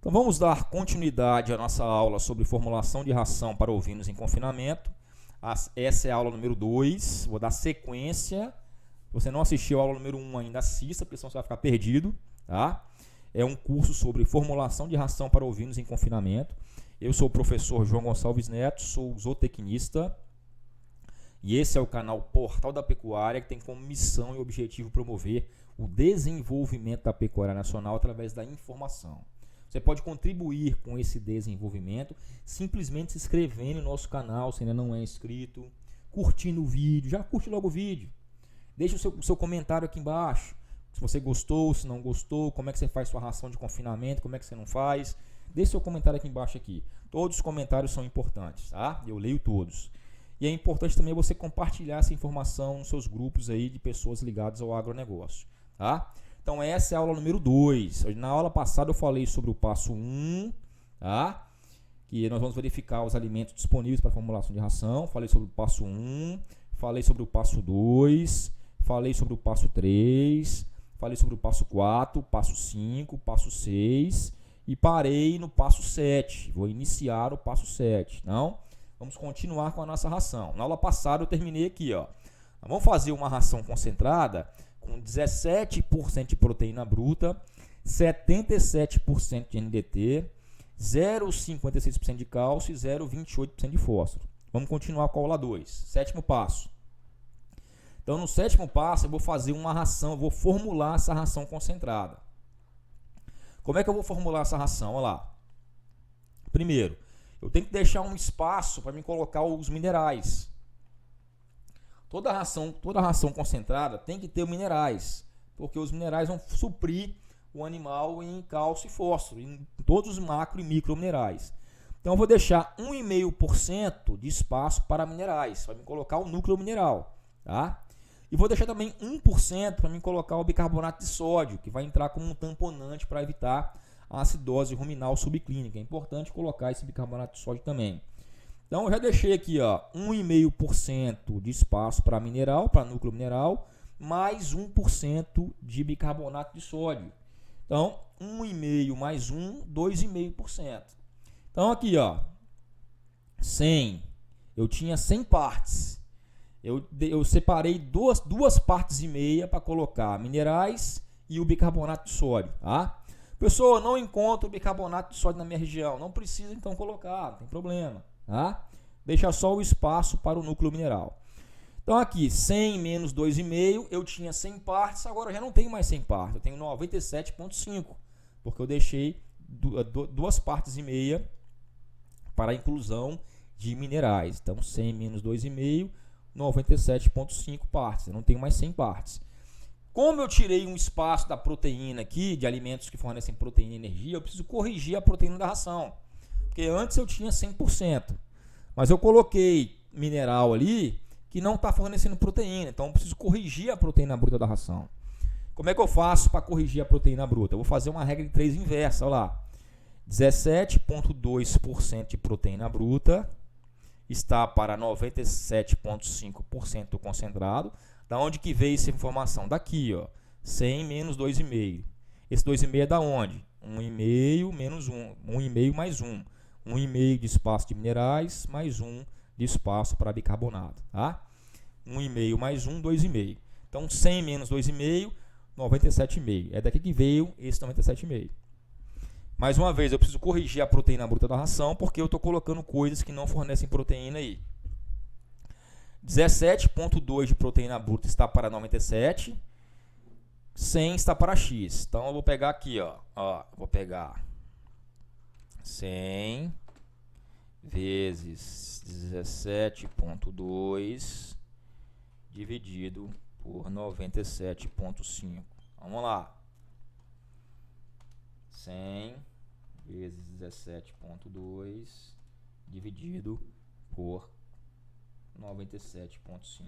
Então vamos dar continuidade à nossa aula sobre formulação de ração para ovinos em confinamento. Essa é a aula número 2, vou dar sequência. Se você não assistiu a aula número 1 ainda, assista, porque senão você vai ficar perdido. Tá? É um curso sobre formulação de ração para ovinos em confinamento. Eu sou o professor João Gonçalves Neto, sou zootecnista. E esse é o canal Portal da Pecuária, que tem como missão e objetivo promover o desenvolvimento da pecuária nacional através da informação. Você pode contribuir com esse desenvolvimento simplesmente se inscrevendo no nosso canal, se ainda não é inscrito, curtindo o vídeo, já curte logo o vídeo. Deixa o seu comentário aqui embaixo, se você gostou, se não gostou, como é que você faz sua ração de confinamento, como é que você não faz. Deixa seu comentário aqui embaixo aqui. Todos os comentários são importantes, tá? Eu leio todos. E é importante também você compartilhar essa informação nos seus grupos aí de pessoas ligadas ao agronegócio, tá? Então essa é a aula número 2. Na aula passada eu falei sobre o passo 1, tá? Que nós vamos verificar os alimentos disponíveis para formulação de ração. Falei sobre o passo 1, falei sobre o passo 2, falei sobre o passo 3, falei sobre o passo 4, passo 5, passo 6 e parei no passo 7. Vou iniciar o passo 7, não? Vamos continuar com a nossa ração. Na aula passada eu terminei aqui, ó. Vamos fazer uma ração concentrada com 17% de proteína bruta, 77% de NDT, 0,56% de cálcio e 0,28% de fósforo. Vamos continuar com a aula 2. Sétimo passo. Então, no sétimo passo, eu vou fazer uma ração, eu vou formular essa ração concentrada. Como é que eu vou formular essa ração? Olha lá. Primeiro, eu tenho que deixar um espaço para me colocar os minerais. Toda ração concentrada tem que ter minerais, porque os minerais vão suprir o animal em cálcio e fósforo, em todos os macro e micro minerais. Então eu vou deixar 1,5% de espaço para minerais, para me colocar o núcleo mineral, tá? E vou deixar também 1% para me colocar o bicarbonato de sódio, que vai entrar como um tamponante para evitar a acidose ruminal subclínica. É importante colocar esse bicarbonato de sódio também. Então eu já deixei aqui, ó, 1,5% de espaço para mineral, para núcleo mineral, mais 1% de bicarbonato de sódio. Então, 1,5 mais 1, 2,5%. Então aqui, ó, 100, eu tinha 100 partes. Eu separei duas partes e meia para colocar minerais e o bicarbonato de sódio, tá? Pessoa, não encontro bicarbonato de sódio na minha região. Não precisa então colocar, não tem problema. Tá? Deixa só o espaço para o núcleo mineral. Então aqui 100 menos 2,5, eu tinha 100 partes, agora eu já não tenho mais 100 partes, eu tenho 97,5, porque eu deixei duas partes e meia para a inclusão de minerais. Então 100 menos 2,5, 97,5 partes, eu não tenho mais 100 partes. Como eu tirei um espaço da proteína aqui, de alimentos que fornecem proteína e energia, eu preciso corrigir a proteína da ração. Porque antes eu tinha 100%, mas eu coloquei mineral ali que não está fornecendo proteína, então eu preciso corrigir a proteína bruta da ração. Como é que eu faço para corrigir a proteína bruta? Eu vou fazer uma regra de 3 inversa, olha lá. 17,2% de proteína bruta está para 97,5% concentrado. Da onde que veio essa informação? Daqui, ó, 100 menos 2,5. Esse 2,5 é da onde? 1,5 menos 1, 1,5 mais 1. 1,5 de espaço de minerais, mais 1 de espaço para bicarbonato. Tá? 1,5 mais 1, 2,5. Então, 100 menos 2,5, 97,5. É daqui que veio esse 97,5. Mais uma vez, eu preciso corrigir a proteína bruta da ração, porque eu estou colocando coisas que não fornecem proteína aí. 17,2 de proteína bruta está para 97. 100 está para X. Então, eu vou pegar aqui, ó. Vou pegar 100 vezes 17,2 dividido por 97,5. Vamos lá. 100 vezes 17,2 dividido por 97,5.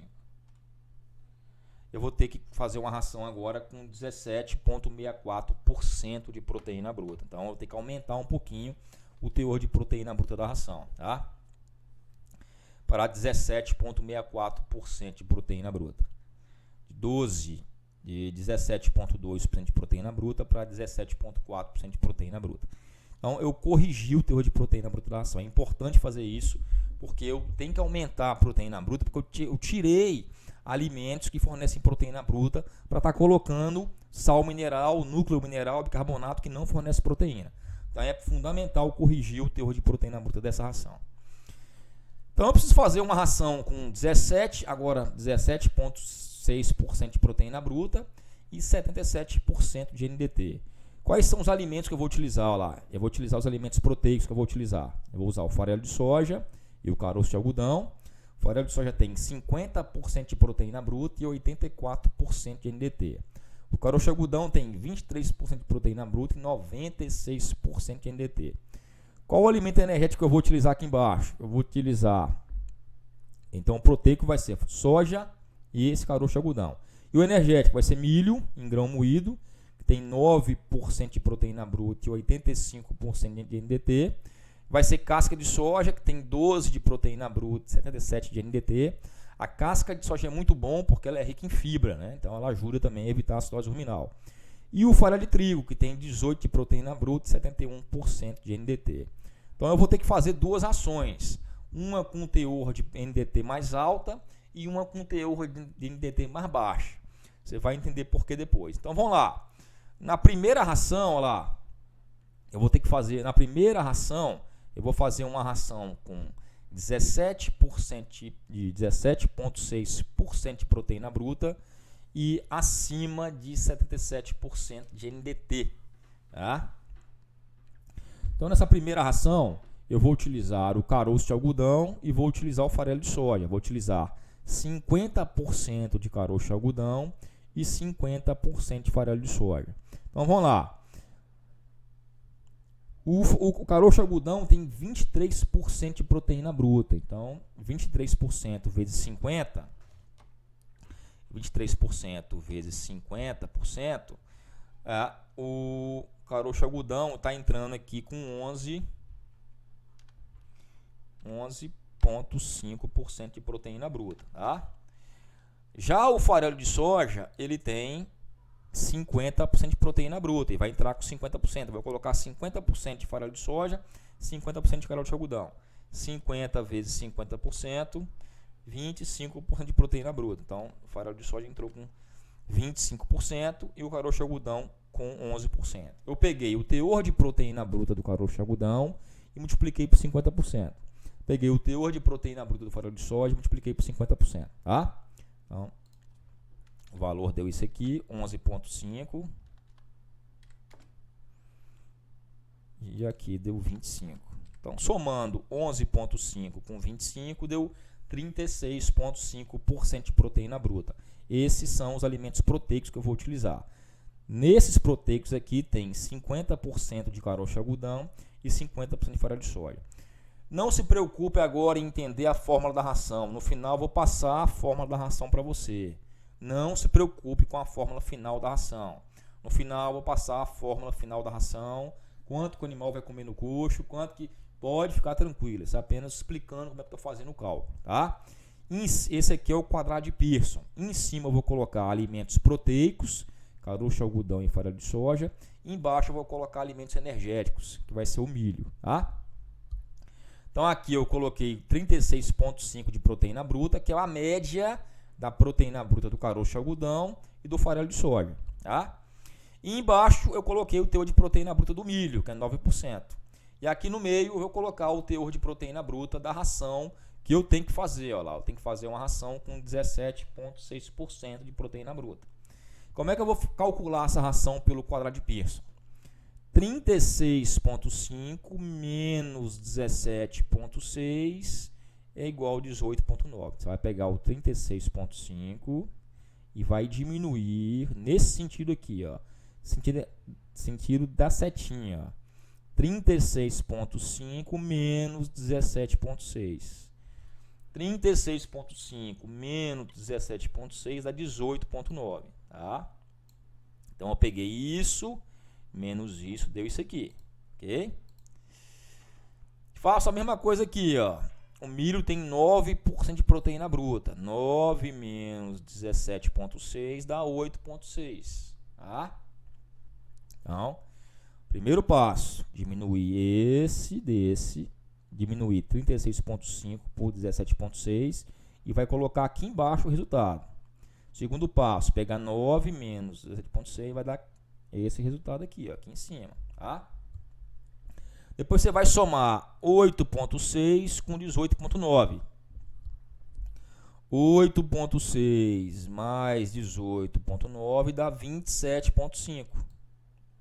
Eu vou ter que fazer uma ração agora com 17,64% de proteína bruta. Então eu vou ter que aumentar um pouquinho o teor de proteína bruta da ração, tá? Para 17,64% de proteína bruta. De 17,2% de proteína bruta para 17,4% de proteína bruta. Então, eu corrigi o teor de proteína bruta da ração. É importante fazer isso, porque eu tenho que aumentar a proteína bruta, porque eu tirei alimentos que fornecem proteína bruta para estar colocando sal mineral, núcleo mineral, bicarbonato que não fornece proteína. Então, é fundamental corrigir o teor de proteína bruta dessa ração. Então, eu preciso fazer uma ração com 17,6% de proteína bruta e 77% de NDT. Quais são os alimentos que eu vou utilizar? Olha lá, eu vou utilizar os alimentos proteicos que eu vou utilizar. Eu vou usar o farelo de soja e o caroço de algodão. O farelo de soja tem 50% de proteína bruta e 84% de NDT. O caroço de algodão tem 23% de proteína bruta e 96% de NDT. Qual o alimento energético que eu vou utilizar aqui embaixo? Eu vou utilizar, então o proteico vai ser soja e esse caroço de algodão. E o energético vai ser milho em grão moído, tem 9% de proteína bruta e 85% de NDT. Vai ser casca de soja, que tem 12% de proteína bruta e 77% de NDT. A casca de soja é muito bom porque ela é rica em fibra, né? Então ela ajuda também a evitar a acidose ruminal. E o farelo de trigo, que tem 18% de proteína bruta e 71% de NDT. Então eu vou ter que fazer duas rações. Uma com teor de NDT mais alta e uma com teor de NDT mais baixo. Você vai entender por que depois. Então vamos lá. Na primeira ração, olha lá, eu vou ter que fazer, na primeira ração, eu vou fazer uma ração com 17,6% de proteína bruta e acima de 77% de NDT. Tá? Então, nessa primeira ração, eu vou utilizar o caroço de algodão e vou utilizar o farelo de soja. Vou utilizar 50% de caroço de algodão e 50% de farelo de soja. Então vamos lá. O caroço de algodão tem 23% de proteína bruta. Então, 23% vezes 50%, 23% vezes 50%, o caroço de algodão está entrando aqui com 11,5% de proteína bruta. Tá? Já o farelo de soja, ele tem 50% de proteína bruta e vai entrar com 50%. Vou colocar 50% de farelo de soja, 50% de caroço de algodão. 50 vezes 50%, 25% de proteína bruta. Então, o farelo de soja entrou com 25% e o caroço de algodão com 11%. Eu peguei o teor de proteína bruta do caroço de algodão e multipliquei por 50%. Peguei o teor de proteína bruta do farelo de soja e multipliquei por 50%. Tá? Então, o valor deu isso aqui, 11,5. E aqui deu 25. Então, somando 11,5 com 25, deu 36,5% de proteína bruta. Esses são os alimentos proteicos que eu vou utilizar. Nesses proteicos aqui tem 50% de caroço de algodão e 50% de farelo de soja. Não se preocupe agora em entender a fórmula da ração. No final eu vou passar a fórmula da ração para você. Não se preocupe com a fórmula final da ração. No final eu vou passar a fórmula final da ração, quanto que o animal vai comer no coxo, quanto que pode ficar tranquilo. Isso é apenas explicando como é que eu estou fazendo o cálculo. Tá? Esse aqui é o quadrado de Pearson. Em cima eu vou colocar alimentos proteicos, caroço de algodão e farelo de soja. Embaixo eu vou colocar alimentos energéticos, que vai ser o milho. Tá? Então aqui eu coloquei 36,5 de proteína bruta, que é a média da proteína bruta do caroço de algodão e do farelo de soja. Tá? E embaixo eu coloquei o teor de proteína bruta do milho, que é 9%. E aqui no meio eu vou colocar o teor de proteína bruta da ração que eu tenho que fazer. Olha lá, eu tenho que fazer uma ração com 17,6% de proteína bruta. Como é que eu vou calcular essa ração pelo quadrado de Pearson? 36,5 menos 17,6 é igual a 18,9. Você vai pegar o 36,5 e vai diminuir nesse sentido aqui, ó. Sentido da setinha, ó. 36,5 menos 17,6. 36,5 menos 17,6 dá 18,9. Tá? Então eu peguei isso, menos isso, deu isso aqui. Ok? Faço a mesma coisa aqui, ó. O milho tem 9% de proteína bruta. 9 menos 17,6 dá 8,6. Tá? Então, Primeiro passo, diminuir esse desse, diminuir 36,5 por 17,6 e vai colocar aqui embaixo o resultado. Segundo passo, pegar 9 menos 17,6 vai dar esse resultado aqui, ó, aqui em cima, tá? Depois você vai somar 8,6 com 18,9. 8,6 mais 18,9 dá 27,5.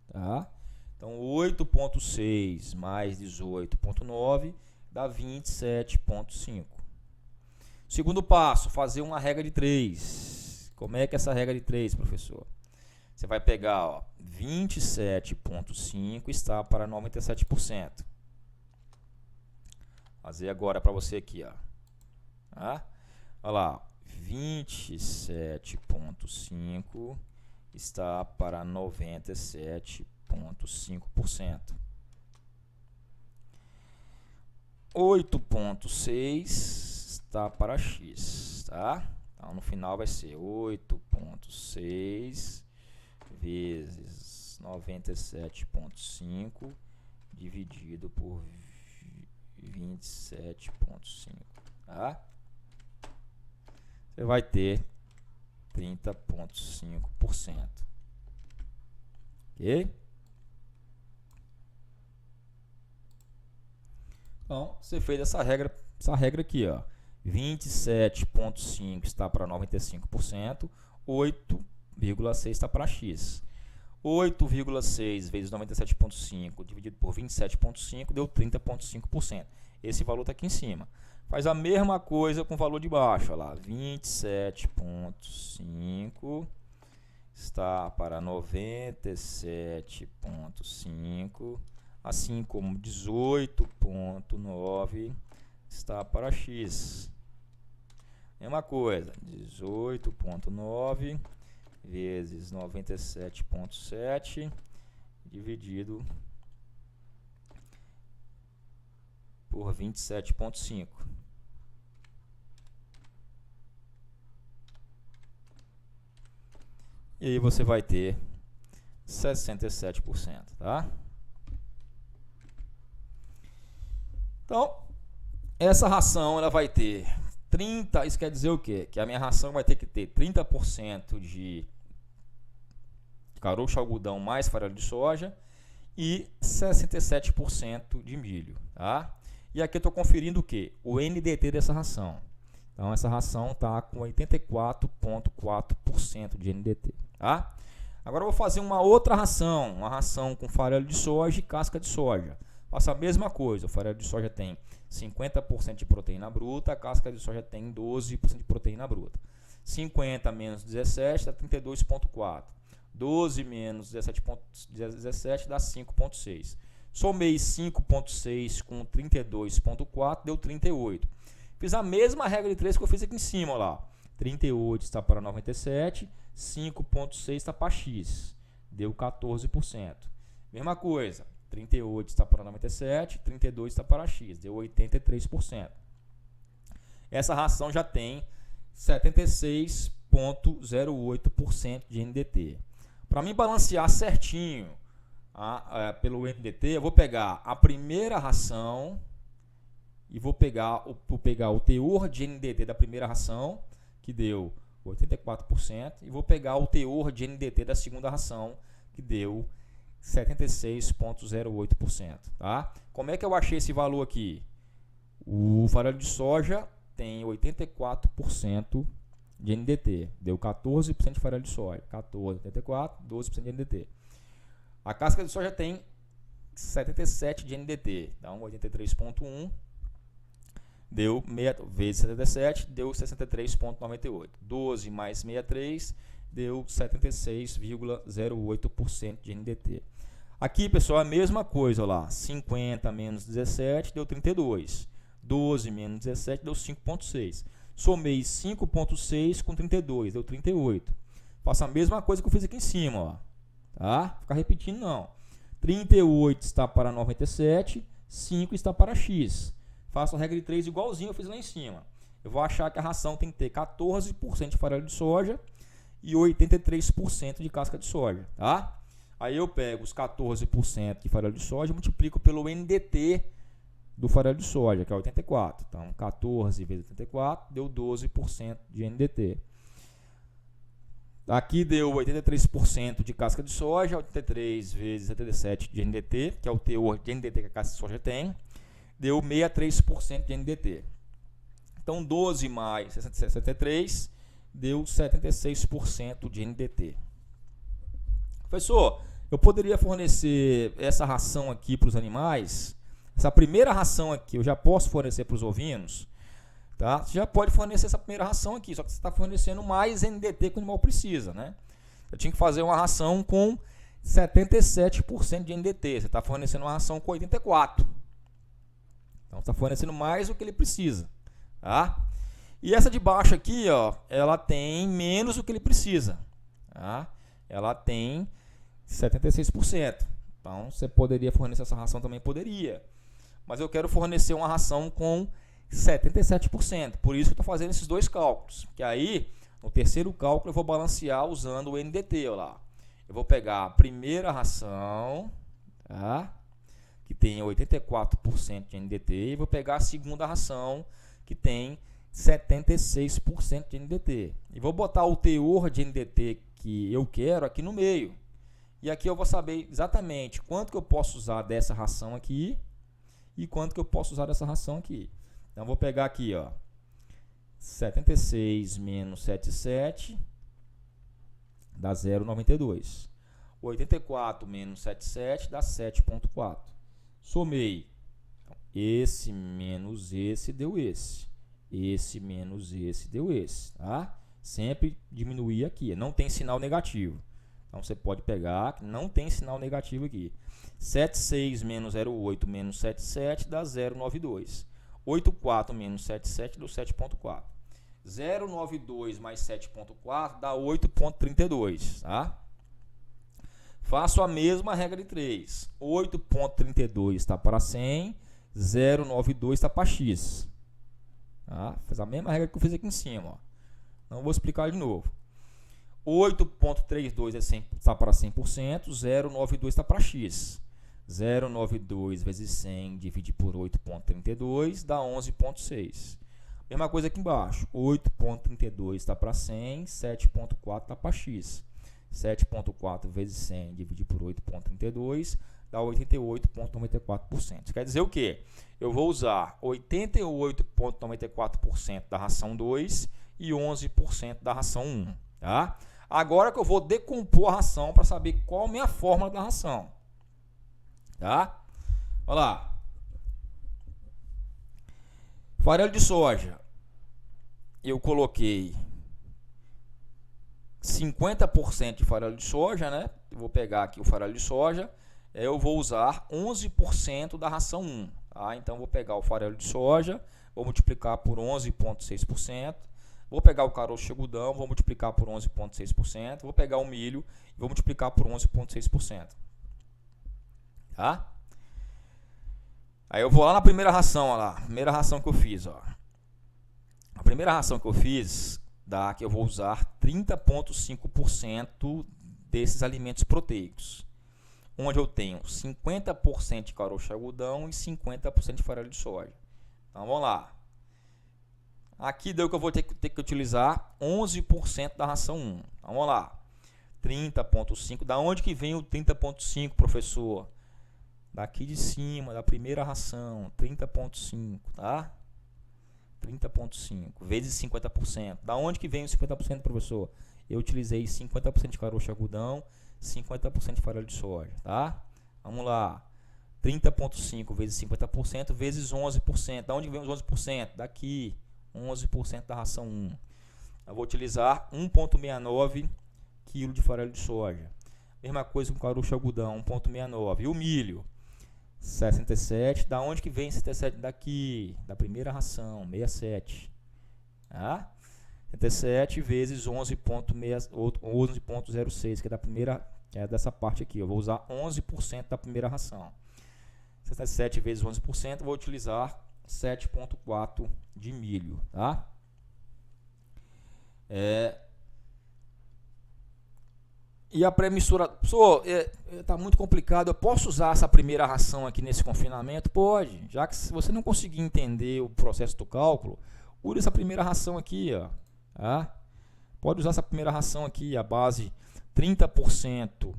Tá? Então, 8,6 mais 18,9 dá 27,5. Segundo passo, fazer uma regra de 3. Como é que é essa regra de 3, professor? Você vai pegar, ó, 27,5 está para 97%. Fazer agora para você aqui, ó. Tá? Olha lá, 27,5 está para 97,5%. 8,6 está para x, tá? Então, no final vai ser 8,6 vezes 97,5 dividido por 27,5, tá? Você vai ter 30,5%. Ok? Então, você fez essa regra aqui, ó. 27,5 está para 95%, 8,6 está para x. 8,6 vezes 97,5 dividido por 27,5 deu 30,5%. Esse valor está aqui em cima. Faz a mesma coisa com o valor de baixo, olha lá, 27,5 está para 97,5, assim como 18,9 está para x. Mesma coisa, 18,9 vezes 97,7 dividido por 27,5. E aí você vai ter 67%, tá? Então, essa ração ela vai ter 30, isso quer dizer o quê? Que a minha ração vai ter que ter 30% de caroço algodão mais farelo de soja e 67% de milho, tá? E aqui eu estou conferindo o quê? O NDT dessa ração. Então, essa ração está com 84,4% de NDT, tá? Agora eu vou fazer uma outra ração, uma ração com farelo de soja e casca de soja. Faço a mesma coisa, o farelo de soja tem 50% de proteína bruta, a casca de soja tem 12% de proteína bruta. 50 menos 17 dá 32,4. 12 menos 17 dá 5,6. Somei 5,6 com 32,4, deu 38. Fiz a mesma regra de 3 que eu fiz aqui em cima, ó lá. 38 está para 97, 5,6 está para x, deu 14%. Mesma coisa, 38 está para 97, 32 está para x, deu 83%. Essa ração já tem 76,08% de NDT. Para mim balancear certinho pelo NDT, eu vou pegar a primeira ração e vou pegar o teor de NDT da primeira ração, que deu 84%, e vou pegar o teor de NDT da segunda ração, que deu 76,08%. Tá? Como é que eu achei esse valor aqui? O farelo de soja tem 84% de NDT, deu 14% de farelo de soja, 14, 84, 12% de NDT. A casca de soja tem 77 de NDT, então 83,1 deu vezes 77, deu 63,98. 12 mais 63 deu 76,08% de NDT. Aqui, pessoal, a mesma coisa, ó lá, 50 menos 17 deu 32. 12 menos 17 deu 5,6. Somei 5,6 com 32, deu 38. Faço a mesma coisa que eu fiz aqui em cima, ó. Tá? Ficar repetindo não. 38 está para 97, 5 está para x. Faço a regra de 3 igualzinho eu fiz lá em cima. Eu vou achar que a ração tem que ter 14% de farelo de soja e 83% de casca de soja, tá? Aí eu pego os 14% de farelo de soja e multiplico pelo NDT do farelo de soja, que é 84. Então, 14 vezes 84 deu 12% de NDT. Aqui deu 83% de casca de soja, 83 vezes 77 de NDT, que é o teor de NDT que a casca de soja tem, deu 63% de NDT. Então, 12 mais 73 deu 76% de NDT. Professor, eu poderia fornecer essa ração aqui para os animais? Essa primeira ração aqui eu já posso fornecer para os ovinos? Tá? Você já pode fornecer essa primeira ração aqui, só que você está fornecendo mais NDT que o animal precisa, né? Eu tinha que fazer uma ração com 77% de NDT. Você está fornecendo uma ração com 84%. Então, está fornecendo mais do que ele precisa. Tá? E essa de baixo aqui, ó, ela tem menos do que ele precisa. Tá? Ela tem 76%. Então, você poderia fornecer essa ração também? Poderia. Mas eu quero fornecer uma ração com 77%. Por isso que eu estou fazendo esses dois cálculos. Que aí, no terceiro cálculo, eu vou balancear usando o NDT. Ó lá. Eu vou pegar a primeira ração, tá? Que tem 84% de NDT, e vou pegar a segunda ração, que tem 76% de NDT. E vou botar o teor de NDT que eu quero aqui no meio. E aqui eu vou saber exatamente quanto que eu posso usar dessa ração aqui e quanto que eu posso usar dessa ração aqui. Então, vou pegar aqui, ó, 76 menos 77 dá 0,92. 84 menos 77 dá 7,4. Somei. Então, esse menos esse deu esse. Esse menos esse deu esse. Tá? Sempre diminuir aqui. Não tem sinal negativo. Então, você pode pegar que não tem sinal negativo aqui. 76 menos 0,8 menos 77 dá 0,92. 84 menos 77 deu 7,4. 0,92 mais 7,4 dá 8,32. Tá? Faço a mesma regra de 3. 8,32 está para 100. 0,92 está para x. Tá? Faz a mesma regra que eu fiz aqui em cima. Ó. Não vou explicar de novo. 8,32 está para 100%. 0,92 está para x. 0,92 vezes 100 divide por 8,32 dá 11,6. Mesma coisa aqui embaixo. 8,32 está para 100. 7,4 está para x. 7,4 vezes 100 dividido por 8,32 dá 88,94%. Isso quer dizer o quê? Eu vou usar 88,94% da ração 2 e 11% da ração 1. Tá? Agora que eu vou decompor a ração para saber qual é a minha fórmula da ração. Tá? Olha lá. Farelo de soja. Eu coloquei 50% de farelo de soja, né? Eu vou pegar aqui o farelo de soja. Eu vou usar 11% da ração 1. Tá? Então, vou pegar o farelo de soja, vou multiplicar por 11,6%. Vou pegar o caroço de algodão, vou multiplicar por 11,6%. Vou pegar o milho e vou multiplicar por 11,6%. Tá? Aí eu vou lá na primeira ração, ó lá. Primeira ração que eu fiz, ó. A primeira ração que eu fiz dá que eu vou usar 30,5% desses alimentos proteicos, onde eu tenho 50% de caroço de algodão e 50% de farelo de soja. Então vamos lá. Aqui deu que eu vou ter que utilizar 11% da ração 1. Então vamos lá. 30,5. Da onde que vem o 30,5, professor? Daqui de cima, da primeira ração. 30,5, tá? 30,5 vezes 50%. Da onde que vem o 50%, professor? Eu utilizei 50% de caroço de algodão, 50% de farelo de soja, tá? Vamos lá. 30,5 vezes 50% vezes 11%. Da onde vem os 11%? Daqui. 11% da ração 1. Eu vou utilizar 1,69 kg de farelo de soja. Mesma coisa com caroço de algodão, 1,69. E o milho? 67. Da onde que vem 67? Daqui, da primeira ração, 67. Tá? 67 vezes 11,06, que é da primeira, é dessa parte aqui. Eu vou usar 11% da primeira ração. 67 vezes 11%, vou utilizar 7,4 de milho, tá? E a pré-mistura, professor, tá muito complicado, eu posso usar essa primeira ração aqui nesse confinamento? Pode, já que se você não conseguir entender o processo do cálculo, use essa primeira ração aqui, ó, tá? Pode usar essa primeira ração aqui, a base 30%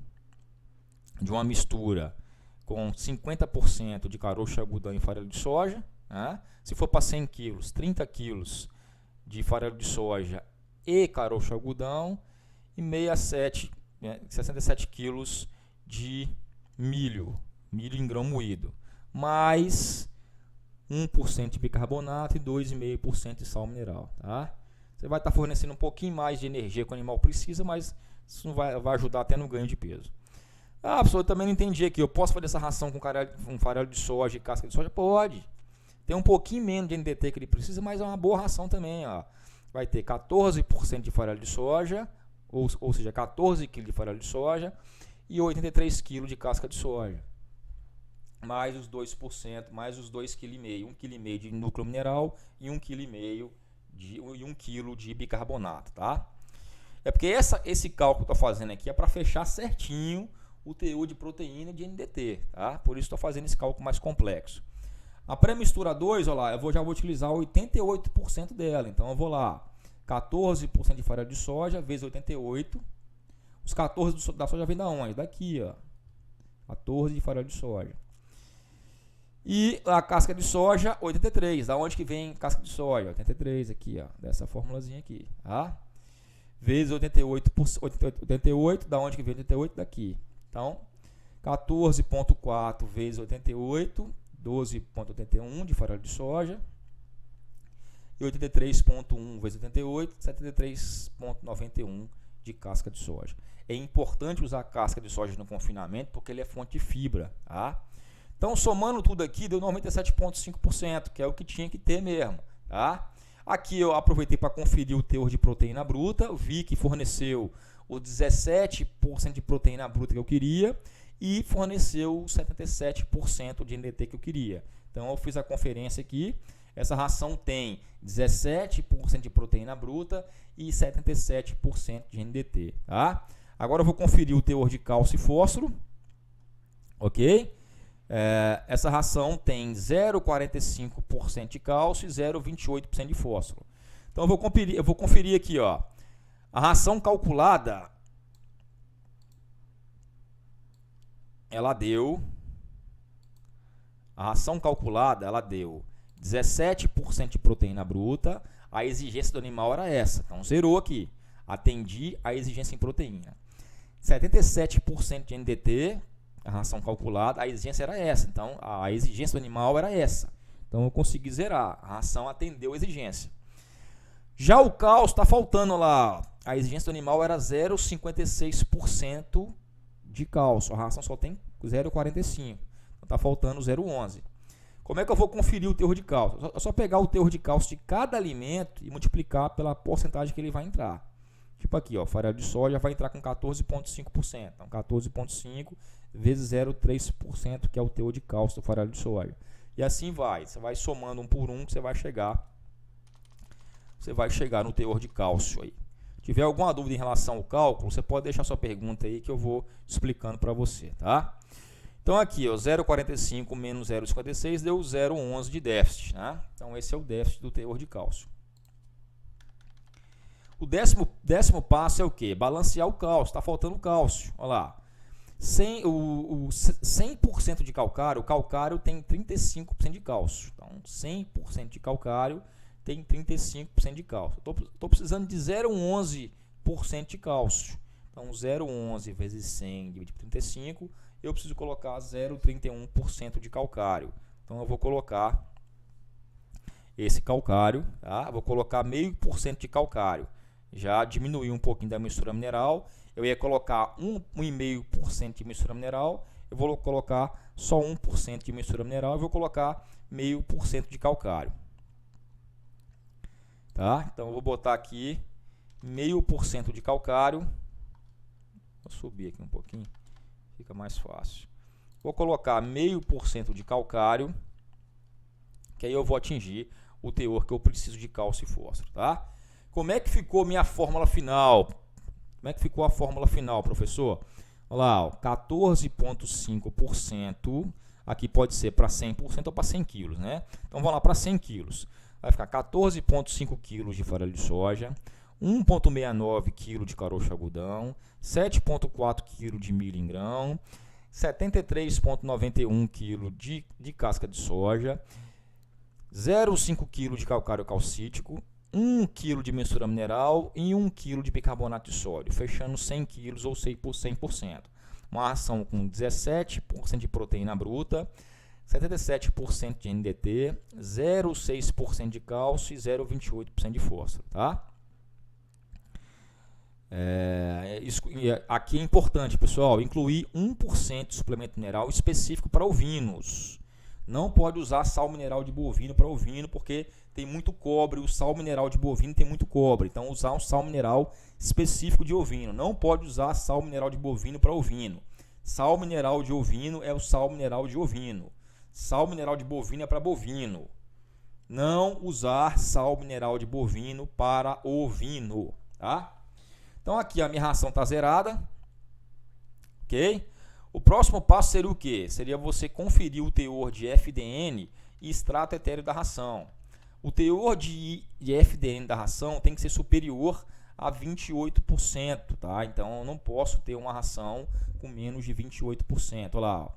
de uma mistura com 50% de caroço, algodão e farelo de soja, tá? Se for para 100 quilos, 30 quilos de farelo de soja e caroço, algodão e 67 quilos de milho em grão moído, mais 1% de bicarbonato e 2,5% de sal mineral. Tá? Você vai estar fornecendo um pouquinho mais de energia que o animal precisa, mas isso vai ajudar até no ganho de peso. Ah, professor, eu também não entendi aqui. Eu posso fazer essa ração com um farelo de soja e casca de soja? Pode. Tem um pouquinho menos de NDT que ele precisa, mas é uma boa ração também. Ó. Vai ter 14% de farelo de soja, ou seja, 14 kg de farelo de soja e 83 kg de casca de soja. Mais os 2%, mais os 2,5 kg, 1,5 kg de núcleo mineral e 1,5 kg de bicarbonato, tá? É porque esse cálculo que eu estou fazendo aqui é para fechar certinho o teor de proteína de NDT, tá? Por isso estou fazendo esse cálculo mais complexo. A pré-mistura 2, olha lá, eu já vou utilizar 88% dela, então eu vou lá, 14% de farelo de soja vezes 88. Os 14 da soja vem da onde? Daqui, ó. 14 de farelo de soja. E a casca de soja, 83. Da onde que vem casca de soja? 83 aqui, ó. Dessa formulazinha aqui, tá? Vezes 88, da onde que vem 88? Daqui. Então, 14,4 vezes 88, 12,81 de farelo de soja. E 83,1 vezes 88, 73,91 de casca de soja. É importante usar casca de soja no confinamento porque ele é fonte de fibra, tá? Então, somando tudo aqui, deu 97,5%, que é o que tinha que ter mesmo, tá? Aqui eu aproveitei para conferir o teor de proteína bruta, vi que forneceu o 17% de proteína bruta que eu queria e forneceu o 77% de NDT que eu queria. Então, eu fiz a conferência aqui. Essa ração tem 17% de proteína bruta e 77% de NDT. Tá? Agora eu vou conferir o teor de cálcio e fósforo. Ok? Essa ração tem 0,45% de cálcio e 0,28% de fósforo. Então eu vou conferir aqui, ó. A ração calculada, ela deu 17% de proteína bruta, a exigência do animal era essa, então zerou aqui, atendi a exigência em proteína. 77% de NDT, a ração calculada, a exigência era essa, então a exigência do animal era essa, então eu consegui zerar, a ração atendeu a exigência. Já o cálcio está faltando lá, a exigência do animal era 0,56% de cálcio, a ração só tem 0,45%, então está faltando 0,11%. Como é que eu vou conferir o teor de cálcio? É só pegar o teor de cálcio de cada alimento e multiplicar pela porcentagem que ele vai entrar. Tipo aqui, ó, farelo de soja vai entrar com 14,5%. Então, 14,5% vezes 0,3%, que é o teor de cálcio do farelo de soja. E assim vai. Você vai somando um por um que você vai chegar no teor de cálcio aí. Se tiver alguma dúvida em relação ao cálculo, você pode deixar sua pergunta aí que eu vou explicando para você, tá? Então aqui, 0,45 menos 0,56 deu 0,11 de déficit. Né? Então esse é o déficit do teor de cálcio. O décimo passo é o quê? Balancear o cálcio. Está faltando cálcio. Olha lá. 100% de calcário, o calcário tem 35% de cálcio. Então 100% de calcário tem 35% de cálcio. Estou precisando de 0,11% de cálcio. Então 0,11 vezes 100 dividido por 35, eu preciso colocar 0,31% de calcário. Então eu vou colocar esse calcário, tá? Vou colocar 0,5% de calcário. Já diminuiu um pouquinho da mistura mineral. Eu ia colocar 1,5% de mistura mineral. Eu vou colocar só 1% de mistura mineral e vou colocar 0,5% de calcário. Tá? Então eu vou botar aqui 0,5% de calcário. Vou subir aqui um pouquinho, fica mais fácil. Vou colocar 0,5% de calcário, que aí eu vou atingir o teor que eu preciso de cálcio e fósforo, tá? Como é que ficou minha fórmula final? Como é que ficou a fórmula final, professor? Olha lá, 14,5%. Aqui pode ser para 100% ou para 100 quilos, né? Então vamos lá para 100 quilos. Vai ficar 14,5 quilos de farelo de soja, 1,69 kg de caroço algodão, 7,4 kg de milho em grão, 73,91 kg de casca de soja, 0,5 kg de calcário calcítico, 1 kg de mistura mineral e 1 kg de bicarbonato de sódio, fechando 100 kg ou 100%. Uma ração com 17% de proteína bruta, 77% de NDT, 0,6% de cálcio e 0,28% de fósforo, tá? Aqui é importante, pessoal, incluir 1% de suplemento mineral específico para ovinos. Não pode usar sal mineral de bovino para ovino, porque tem muito cobre. O sal mineral de bovino tem muito cobre. Então, usar um sal mineral específico de ovino. Não pode usar sal mineral de bovino para ovino. Sal mineral de ovino é o sal mineral de ovino. Sal mineral de bovino é para bovino. Não usar sal mineral de bovino para ovino, tá? Então, aqui a minha ração está zerada. Ok? O próximo passo seria o quê? Seria você conferir o teor de FDN e extrato etéreo da ração. O teor de FDN da ração tem que ser superior a 28%, tá? Então, eu não posso ter uma ração com menos de 28%. Olha lá, ó.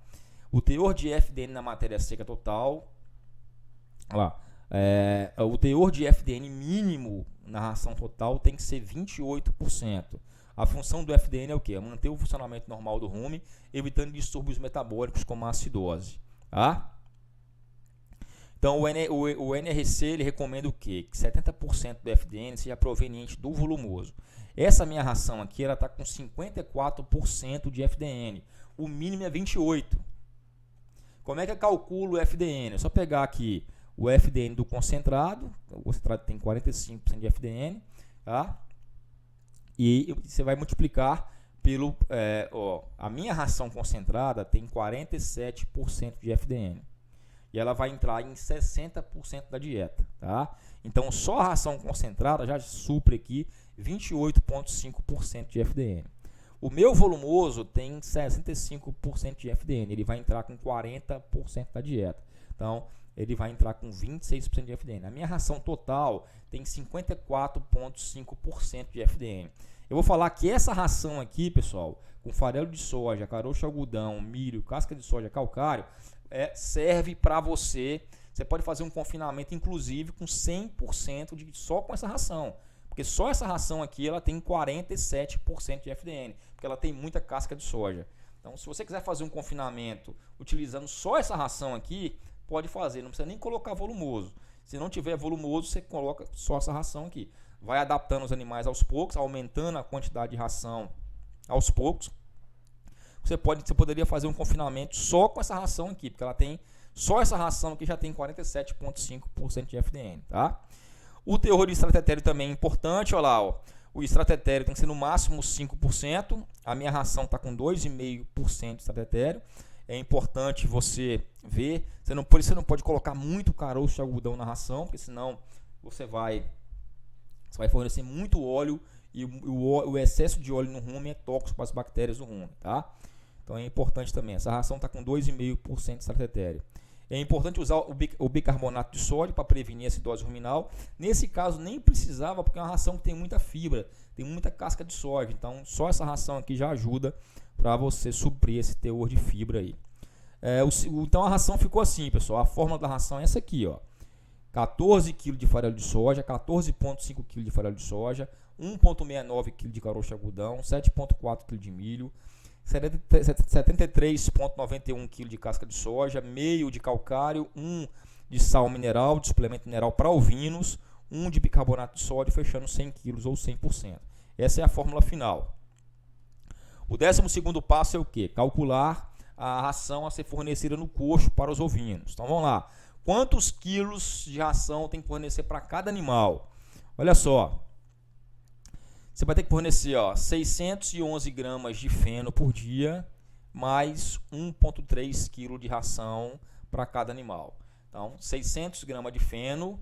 O teor de FDN na matéria seca total, olha lá, o teor de FDN mínimo na ração total tem que ser 28%. A função do FDN é o quê? É manter o funcionamento normal do rumen, evitando distúrbios metabólicos como a acidose. Tá? Então, o NRC ele recomenda o quê? Que 70% do FDN seja proveniente do volumoso. Essa minha ração aqui está com 54% de FDN. O mínimo é 28%. Como é que eu calculo o FDN? É só pegar aqui o FDN do concentrado. O concentrado tem 45% de FDN. Tá? E você vai multiplicar pelo... a minha ração concentrada tem 47% de FDN. E ela vai entrar em 60% da dieta. Tá? Então, só a ração concentrada já supre aqui 28,5% de FDN. O meu volumoso tem 65% de FDN. Ele vai entrar com 40% da dieta. Então, ele vai entrar com 26% de FDN. A minha ração total tem 54,5% de FDN. Eu vou falar que essa ração aqui, pessoal, com farelo de soja, caroço algodão, milho, casca de soja, calcário, serve para você. Você pode fazer um confinamento, inclusive, com 100% só com essa ração. Porque só essa ração aqui ela tem 47% de FDN, porque ela tem muita casca de soja. Então, se você quiser fazer um confinamento utilizando só essa ração aqui, pode fazer, não precisa nem colocar volumoso. Se não tiver volumoso, você coloca só essa ração aqui. Vai adaptando os animais aos poucos, aumentando a quantidade de ração aos poucos. Você poderia fazer um confinamento só com essa ração aqui, porque ela tem só essa ração aqui já tem 47,5% de FDN, tá? O teor de extrato etéreo também é importante, olha lá, ó. O extrato etéreo tem que ser no máximo 5%. A minha ração está com 2,5% de extrato etéreo. É importante você ver. Por isso você não pode colocar muito caroço de algodão na ração, porque senão você vai fornecer muito óleo e o excesso de óleo no rumen é tóxico para as bactérias do rumen, tá? Então é importante também. Essa ração está com 2,5% de extrato etéreo. É importante usar o bicarbonato de sódio para prevenir a acidose ruminal. Nesse caso nem precisava, porque é uma ração que tem muita fibra, tem muita casca de soja. Então só essa ração aqui já ajuda para você suprir esse teor de fibra aí. Então a ração ficou assim, pessoal. A fórmula da ração é essa aqui, ó. 14 kg de farelo de soja, 14,5 kg de farelo de soja, 1,69 kg de caroço de algodão, 7,4 kg de milho, 73,91 kg de casca de soja, meio de calcário, 1 de sal mineral, de suplemento mineral para ovinos, 1 de bicarbonato de sódio, fechando 100 kg ou 100%. Essa é a fórmula final. O 12º passo é o quê? Calcular a ração a ser fornecida no coxo para os ovinos. Então vamos lá. Quantos quilos de ração tem que fornecer para cada animal? Olha só. Você vai ter que fornecer 611 gramas de feno por dia, mais 1,3 kg de ração para cada animal. Então, 600 gramas de feno,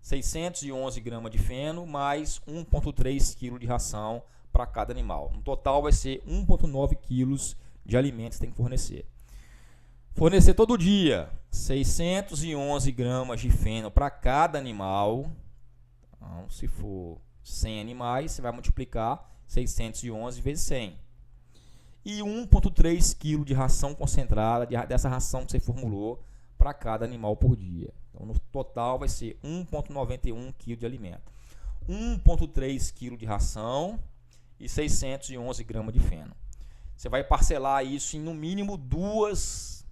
611 gramas de feno, mais 1,3 kg de ração para cada animal. No total vai ser 1,9 quilos de alimentos que tem que fornecer. Fornecer todo dia 611 gramas de feno para cada animal. Então, se for 100 animais, você vai multiplicar 611 vezes 100. E 1,3 kg de ração concentrada, dessa ração que você formulou, para cada animal por dia. Então, no total vai ser 1,91 kg de alimento. 1,3 kg de ração e 611 gramas de feno. Você vai parcelar isso em no mínimo dois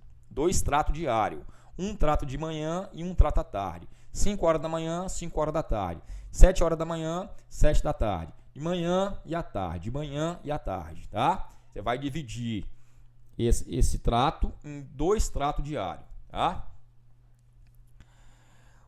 tratos diários. Um trato de manhã e um trato à tarde. 5 horas da manhã, 5 horas da tarde. 7 horas da manhã, 7 da tarde. De manhã e à tarde. De manhã e à tarde, tá? Você vai dividir esse trato em 2 tratos diários, tá?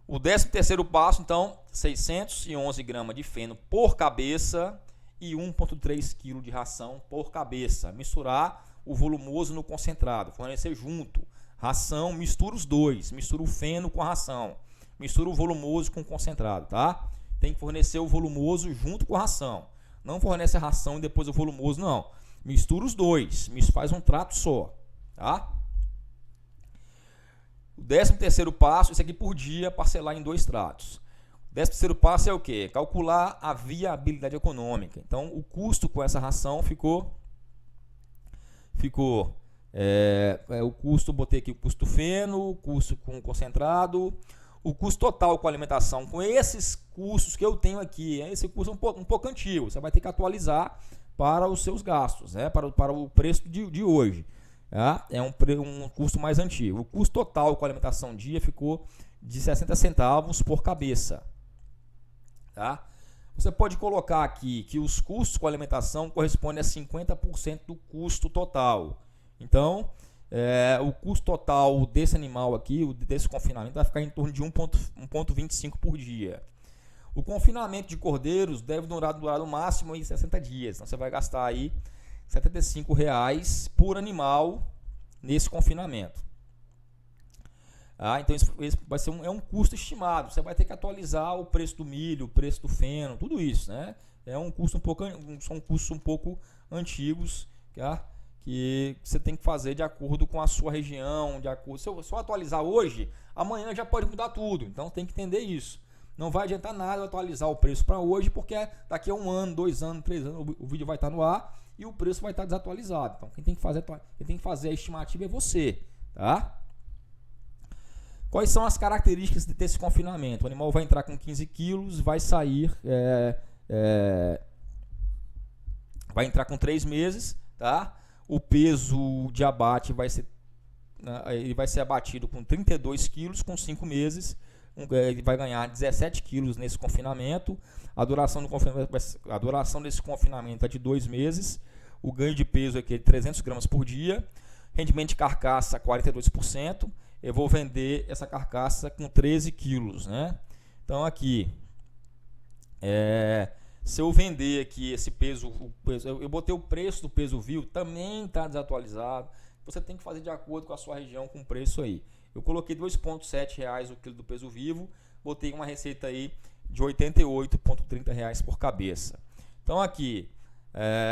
O 13º passo, então, 611 gramas de feno por cabeça e 1,3 kg de ração por cabeça. Misturar o volumoso no concentrado, fornecer junto. Ração, mistura os dois, mistura o feno com a ração. Mistura o volumoso com o concentrado, tá? Tem que fornecer o volumoso junto com a ração. Não fornece a ração e depois o volumoso, não. Mistura os dois, faz um trato só, tá? O 13º passo, isso aqui por dia, parcelar em 2 tratos. O 13º passo é o quê? Calcular a viabilidade econômica. Então, o custo com essa ração ficou o custo, botei aqui o custo feno, o custo com concentrado, o custo total com alimentação. Com esses custos que eu tenho aqui, esse custo é um pouco antigo, você vai ter que atualizar para os seus gastos, né? para o preço de hoje. Tá? É um custo mais antigo. O custo total com a alimentação dia ficou de 60 centavos por cabeça. Tá? Você pode colocar aqui que os custos com a alimentação correspondem a 50% do custo total. Então, o custo total desse animal aqui, desse confinamento, vai ficar em torno de 1,25 por dia. O confinamento de cordeiros deve durar no máximo aí 60 dias. Então, você vai gastar aí R$ 75,00 por animal nesse confinamento. Então, isso vai ser um custo estimado. Você vai ter que atualizar o preço do milho, o preço do feno, tudo isso, né? São custos um pouco antigos, tá? Que você tem que fazer de acordo com a sua região. Se eu atualizar hoje, amanhã já pode mudar tudo. Então, tem que entender isso. Não vai adiantar nada eu atualizar o preço para hoje, porque daqui a 1 ano, 2 anos, 3 anos, o vídeo vai estar no ar e o preço vai estar desatualizado. Então, quem tem que fazer a estimativa é você, tá? Quais são as características desse confinamento? O animal vai entrar com 15 quilos, vai sair, vai entrar com 3 meses, tá? O peso de abate ele vai ser abatido com 32 quilos com 5 meses. Ele vai ganhar 17 quilos nesse confinamento. A duração desse confinamento é de 2 meses. O ganho de peso aqui é de 300 gramas por dia. Rendimento de carcaça 42%. Eu vou vender essa carcaça com 13 quilos, né? Então aqui, se eu vender aqui esse peso, eu botei o preço do peso vivo, também está desatualizado. Você tem que fazer de acordo com a sua região com o preço aí. Eu coloquei R$ 2,7 o quilo do peso vivo, botei uma receita aí de R$ 88,30 por cabeça. Então aqui,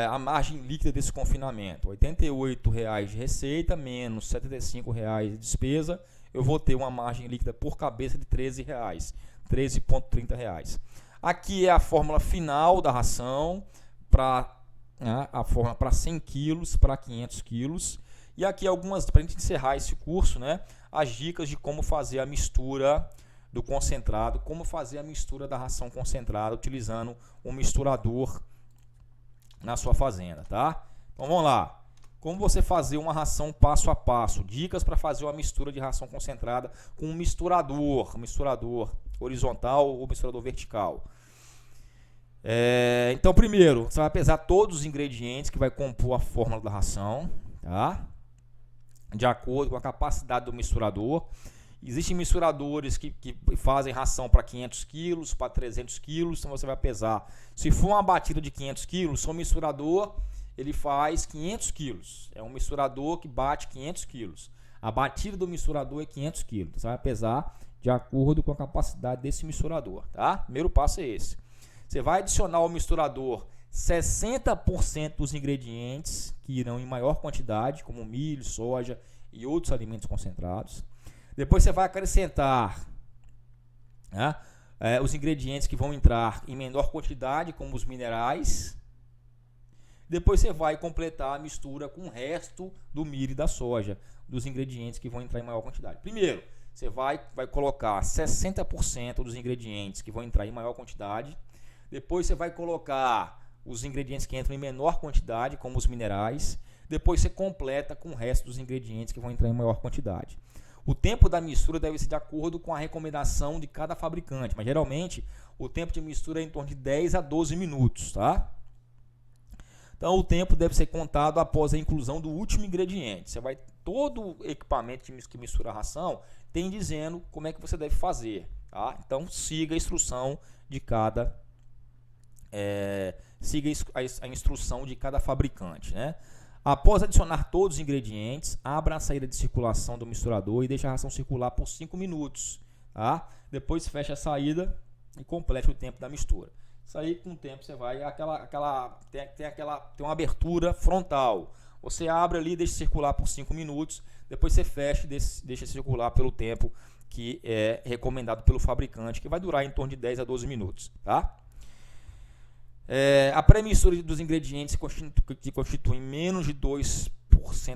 a margem líquida desse confinamento, R$ 88,00 de receita, menos R$ 75,00 de despesa, eu vou ter uma margem líquida por cabeça de R$ 13,00, R$ 13,30. Aqui é a fórmula final da ração, a fórmula para 100 quilos, para 500 quilos. E aqui algumas, para a gente encerrar esse curso, né, as dicas de como fazer a mistura do concentrado, como fazer a mistura da ração concentrada utilizando um misturador na sua fazenda, tá? Então vamos lá. Como você fazer uma ração passo a passo. Dicas para fazer uma mistura de ração concentrada com um misturador horizontal ou misturador vertical. Então primeiro, você vai pesar todos os ingredientes que vai compor a fórmula da ração, tá? De acordo com a capacidade do misturador. Existem misturadores que fazem ração para 500 quilos, para 300 quilos, então você vai pesar. Se for uma batida de 500 quilos, seu misturador ele faz 500 quilos. É um misturador que bate 500 quilos. A batida do misturador é 500 quilos. Então você vai pesar de acordo com a capacidade desse misturador, tá? Primeiro passo é esse. Você vai adicionar ao misturador 60% dos ingredientes que irão em maior quantidade, como milho, soja e outros alimentos concentrados. Depois você vai acrescentar, né, os ingredientes que vão entrar em menor quantidade, como os minerais. Depois você vai completar a mistura com o resto do milho e da soja, dos ingredientes que vão entrar em maior quantidade. Primeiro, você vai colocar 60% dos ingredientes que vão entrar em maior quantidade. Depois você vai colocar os ingredientes que entram em menor quantidade, como os minerais. Depois você completa com o resto dos ingredientes que vão entrar em maior quantidade. O tempo da mistura deve ser de acordo com a recomendação de cada fabricante, mas geralmente o tempo de mistura é em torno de 10 a 12 minutos, tá? Então o tempo deve ser contado após a inclusão do último ingrediente. Todo equipamento que mistura a ração tem dizendo como é que você deve fazer, tá? Então siga a instrução de cada a instrução de cada fabricante, né? Após adicionar todos os ingredientes, abra a saída de circulação do misturador e deixe a ração circular por 5 minutos, tá? Depois fecha a saída e complete o tempo da mistura. Isso aí, com o tempo, você vai tem uma abertura frontal. Você abre ali, deixa circular por 5 minutos, depois você fecha e deixa circular pelo tempo que é recomendado pelo fabricante, que vai durar em torno de 10 a 12 minutos, tá? A pré-mistura dos ingredientes que constituem menos de 2%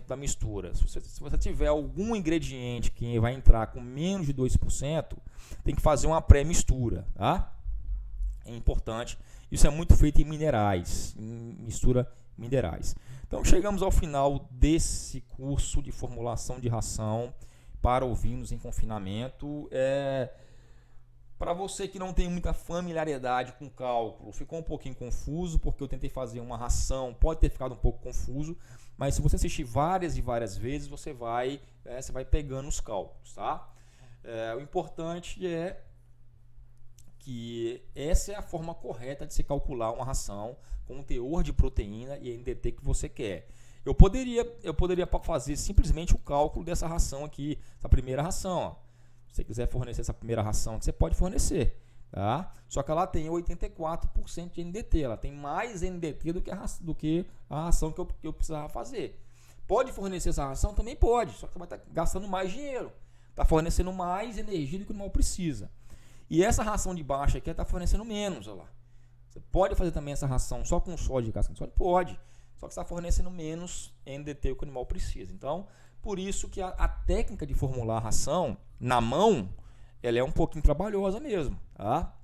da mistura. Se você tiver algum ingrediente que vai entrar com menos de 2%, tem que fazer uma pré-mistura, tá? É importante. Isso é muito feito em minerais, em mistura minerais. Então chegamos ao final desse curso de formulação de ração para ovinos em confinamento. Para você que não tem muita familiaridade com cálculo, ficou um pouquinho confuso, porque eu tentei fazer uma ração, pode ter ficado um pouco confuso, mas se você assistir várias e várias vezes, você vai pegando os cálculos, tá? O importante é que essa é a forma correta de se calcular uma ração com o teor de proteína e NDT que você quer. Eu poderia fazer simplesmente o cálculo dessa ração aqui, essa primeira ração, ó. Se você quiser fornecer essa primeira ração, você pode fornecer, tá? Só que ela tem 84% de NDT, ela tem mais NDT do que a ração que eu precisava fazer. Pode fornecer essa ração? Também pode, só que você vai estar gastando mais dinheiro, está fornecendo mais energia do que o animal precisa. E essa ração de baixo aqui está fornecendo menos, olha lá. Você pode fazer também essa ração só com sódio e casca de sódio? Pode, só que está fornecendo menos NDT do que o animal precisa. Então, por isso que a técnica de formular a ração na mão, ela é um pouquinho trabalhosa mesmo, tá?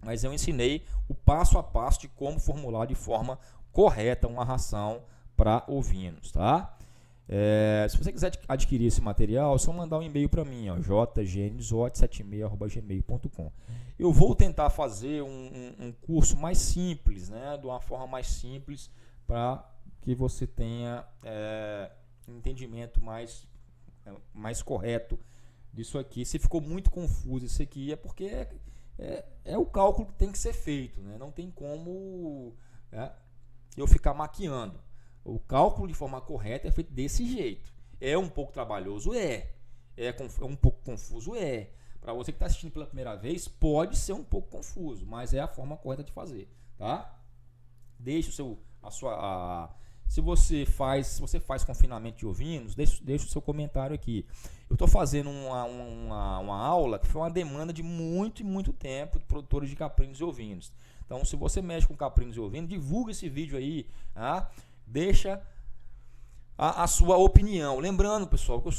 Mas eu ensinei o passo a passo de como formular de forma correta uma ração para ovinos, tá? Se você quiser adquirir esse material, é só mandar um e-mail para mim, jgnisote76@gmail.com. Eu vou tentar fazer um curso mais simples, né? De uma forma mais simples, para que você tenha um entendimento mais correto disso aqui. Se ficou muito confuso isso aqui, é porque é o cálculo que tem que ser feito, né? Não tem como eu ficar maquiando. O cálculo de forma correta é feito desse jeito. É um pouco trabalhoso? É um pouco confuso? Para você que está assistindo pela primeira vez, pode ser um pouco confuso, mas é a forma correta de fazer, tá? Deixe se você faz confinamento de ovinos, deixe o seu comentário aqui. Eu estou fazendo uma aula que foi uma demanda de muito tempo de produtores de caprinos e ovinos. Então, se você mexe com caprinos e ovinos, divulga esse vídeo aí, tá? Deixa a sua opinião. Lembrando, pessoal, que eu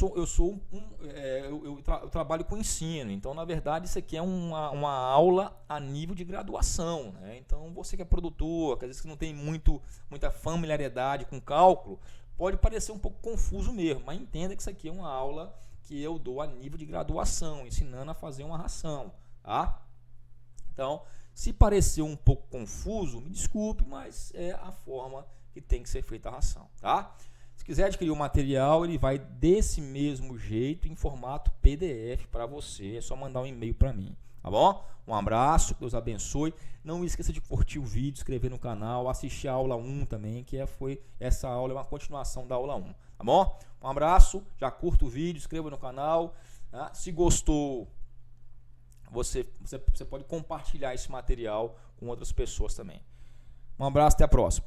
trabalho com ensino. Então, na verdade, isso aqui é uma aula a nível de graduação, né? Então, você que é produtor, que às vezes não tem muita familiaridade com cálculo, pode parecer um pouco confuso mesmo, mas entenda que isso aqui é uma aula que eu dou a nível de graduação, ensinando a fazer uma ração, tá? Então, se parecer um pouco confuso, me desculpe, mas é a forma que tem que ser feita a ração, tá? Se quiser adquirir o material, ele vai desse mesmo jeito em formato PDF para você. É só mandar um e-mail para mim, tá bom? Um abraço, Deus abençoe. Não esqueça de curtir o vídeo, inscrever no canal, assistir a aula 1 também, essa aula é uma continuação da aula 1, tá bom? Um abraço, já curta o vídeo, inscreva no canal, tá? Se gostou, você pode compartilhar esse material com outras pessoas também. Um Um abraço, até a próxima.